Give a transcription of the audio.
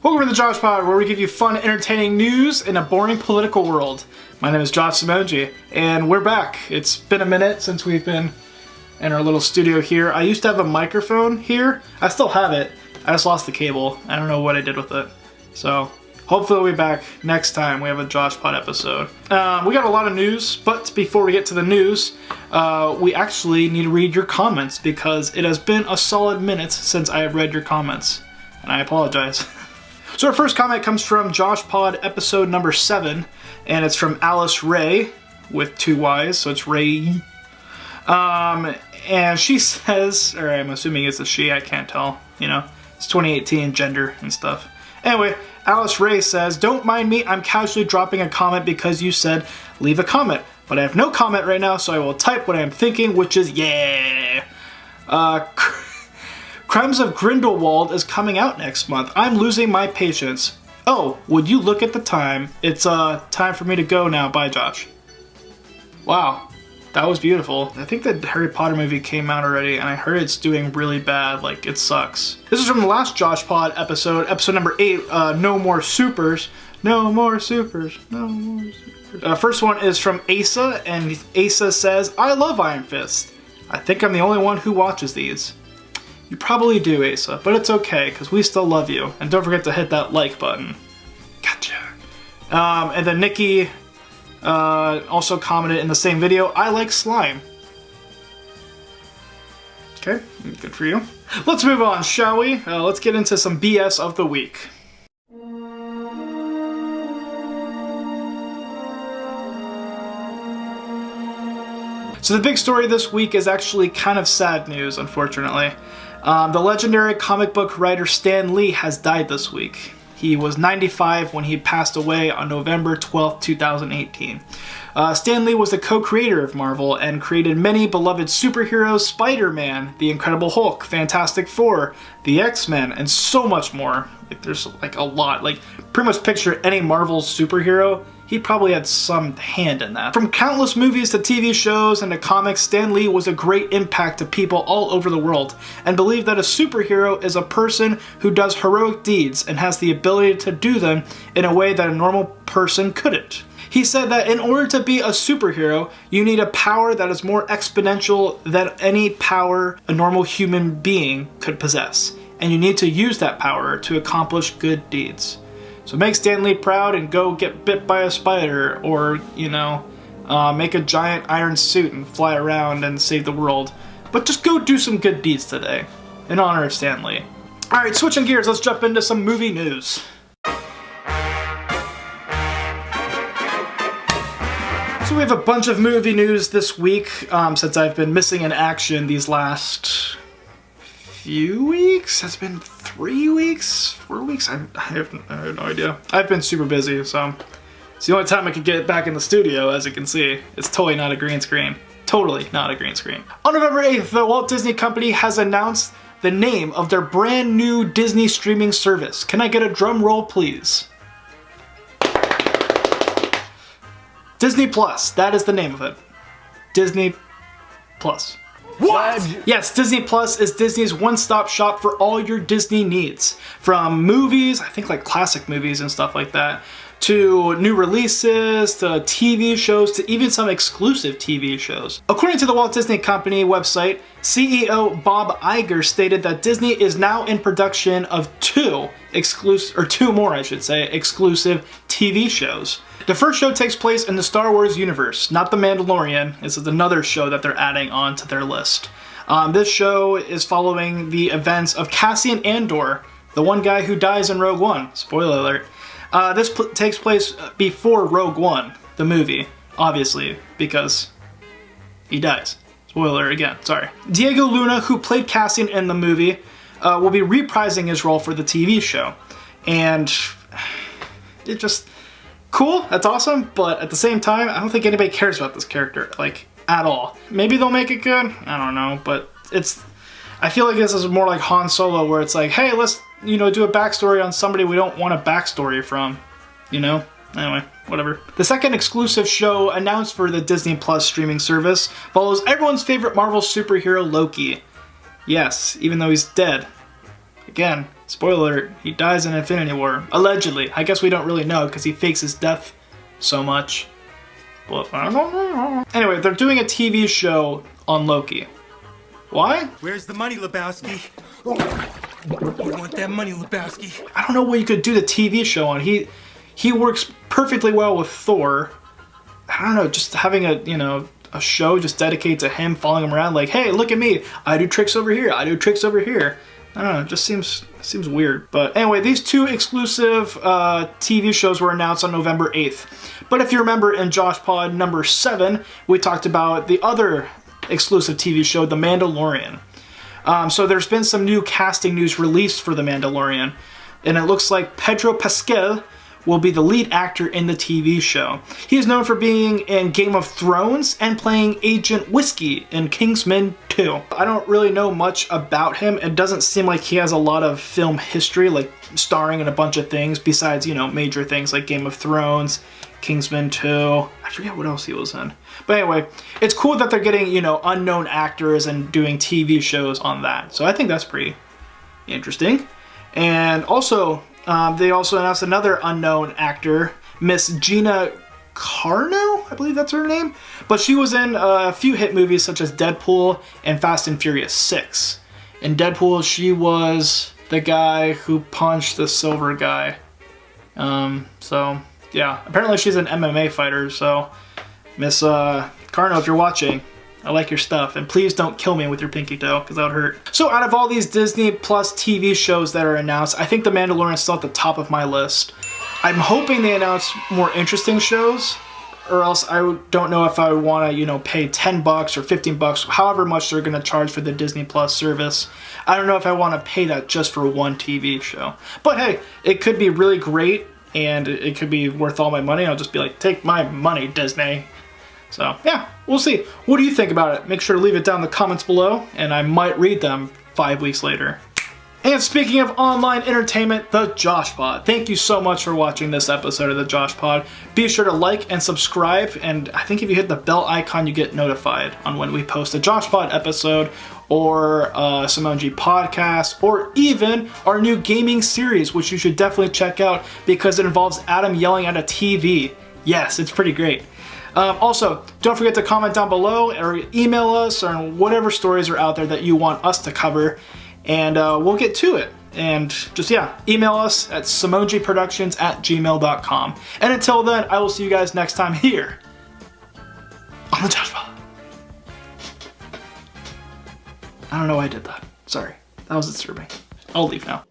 Welcome to the JoshPod, where we give you fun, entertaining news in a boring political world. My name is Josh Simonji, and we're back. It's been a minute since we've been in our little studio here. I used to have a microphone here. I still have it. I just lost the cable. I don't know what I did with it. So, hopefully we'll be back next time we have a JoshPod episode. We got a lot of news, but before we get to the news, we actually need to read your comments because it has been a solid minute since I have read your comments, and I apologize. So our first comment comes from JoshPod episode number 7, and it's from Alice Ray, with 2 Y's, so it's Ray. And she says, or I'm assuming it's a she, I can't tell, you know, it's 2018, gender and stuff. Anyway, Alice Ray says, don't mind me, I'm casually dropping a comment because you said leave a comment, but I have no comment right now, so I will type what I am thinking, which is yeah. Crimes of Grindelwald is coming out next month. I'm losing my patience. Oh, would you look at the time? It's time for me to go now. Bye, Josh. Wow, that was beautiful. I think the Harry Potter movie came out already, and I heard it's doing really bad. Like, it sucks. This is from the last JoshPod episode number 8, No More Supers. No more supers. No more supers. First one is from Asa, and Asa says, I love Iron Fist. I think I'm the only one who watches these. You probably do, Asa, but it's okay, because we still love you. And don't forget to hit that like button. Gotcha. And then Nikki also commented in the same video, I like slime. Okay, good for you. Let's move on, shall we? Let's get into some BS of the week. So the big story this week is actually kind of sad news, unfortunately. The legendary comic book writer Stan Lee has died this week. He was 95 when he passed away on November 12, 2018. Stan Lee was the co-creator of Marvel and created many beloved superheroes: Spider-Man, The Incredible Hulk, Fantastic Four, The X-Men, and so much more. Like, there's like a lot. Like, pretty much picture any Marvel superhero, he probably had some hand in that. From countless movies to TV shows and to comics, Stan Lee was a great impact to people all over the world and believed that a superhero is a person who does heroic deeds and has the ability to do them in a way that a normal person couldn't. He said that in order to be a superhero, you need a power that is more exponential than any power a normal human being could possess, and you need to use that power to accomplish good deeds. So make Stan Lee proud and go get bit by a spider, or, you know, make a giant iron suit and fly around and save the world. But just go do some good deeds today, in honor of Stan Lee. Alright, switching gears, let's jump into some movie news. So we have a bunch of movie news this week, since I've been missing in action these last few weeks. Has it been 3 weeks? 4 weeks? I have no idea. I've been super busy, so it's the only time I could get back in the studio, as you can see. It's totally not a green screen. Totally not a green screen. On November 8th, the Walt Disney Company has announced the name of their brand new Disney streaming service. Can I get a drum roll, please? Disney Plus. That is the name of it. Disney Plus. What? Yes, Disney Plus is Disney's one-stop shop for all your Disney needs. From movies, I think like classic movies and stuff like that, to new releases, to TV shows, to even some exclusive TV shows. According to the Walt Disney Company website, CEO Bob Iger stated that Disney is now in production of two more exclusive TV shows. The first show takes place in the Star Wars universe, not The Mandalorian. This is another show that they're adding on to their list. This show is following the events of Cassian Andor, the one guy who dies in Rogue One. Spoiler alert. This takes place before Rogue One, the movie, obviously, because he dies. Spoiler again, sorry. Diego Luna, who played Cassian in the movie, will be reprising his role for the TV show. And it just... cool, that's awesome, but at the same time, I don't think anybody cares about this character, like, at all. Maybe they'll make it good, I don't know, but I feel like this is more like Han Solo, where it's like, hey, let's, you know, do a backstory on somebody we don't want a backstory from, you know? Anyway, whatever. The second exclusive show announced for the Disney Plus streaming service follows everyone's favorite Marvel superhero, Loki. Yes, even though he's dead. Again, Spoiler alert, he dies in Infinity War. Allegedly. I guess we don't really know because he fakes his death so much. But I don't know. Anyway, they're doing a TV show on Loki. Why? Where's the money, Lebowski? You want that money, Lebowski? I don't know what you could do the TV show on. He works perfectly well with Thor. I don't know, just having a show just dedicated to him, following him around like, hey, look at me. I do tricks over here. I do tricks over here. I don't know, it just seems weird. But anyway, these two exclusive TV shows were announced on November 8th. But if you remember in JoshPod number 7, we talked about the other exclusive TV show, The Mandalorian. So there's been some new casting news released for The Mandalorian. And it looks like Pedro Pascal will be the lead actor in the TV show. He is known for being in Game of Thrones and playing Agent Whiskey in Kingsman 2. I don't really know much about him. It doesn't seem like he has a lot of film history, like starring in a bunch of things besides, major things like Game of Thrones, Kingsman 2. I forget what else he was in. But anyway, it's cool that they're getting, unknown actors and doing TV shows on that. So I think that's pretty interesting. And also, they also announced another unknown actor, Miss Gina Carano, I believe that's her name. But she was in a few hit movies such as Deadpool and Fast and Furious 6. In Deadpool, she was the guy who punched the silver guy. So, yeah, apparently she's an MMA fighter, so Miss Carano, if you're watching, I like your stuff, and please don't kill me with your pinky toe, because that would hurt. So out of all these Disney Plus TV shows that are announced, I think The Mandalorian is still at the top of my list. I'm hoping they announce more interesting shows, or else I don't know if I would want to, pay $10 or $15, however much they're going to charge for the Disney Plus service. I don't know if I want to pay that just for one TV show. But hey, it could be really great, and it could be worth all my money. I'll just be like, take my money, Disney. So, yeah, we'll see. What do you think about it? Make sure to leave it down in the comments below, and I might read them 5 weeks later. And speaking of online entertainment, the JoshPod. Thank you so much for watching this episode of the JoshPod. Be sure to like and subscribe, and I think if you hit the bell icon, you get notified on when we post a JoshPod episode, or Simone G podcast, or even our new gaming series, which you should definitely check out because it involves Adam yelling at a TV. Yes, it's pretty great. Also, don't forget to comment down below or email us on whatever stories are out there that you want us to cover, and we'll get to it. And just, email us at simongproductions@gmail.com. And until then, I will see you guys next time here on the JoshPod. I don't know why I did that. Sorry. That was disturbing. I'll leave now.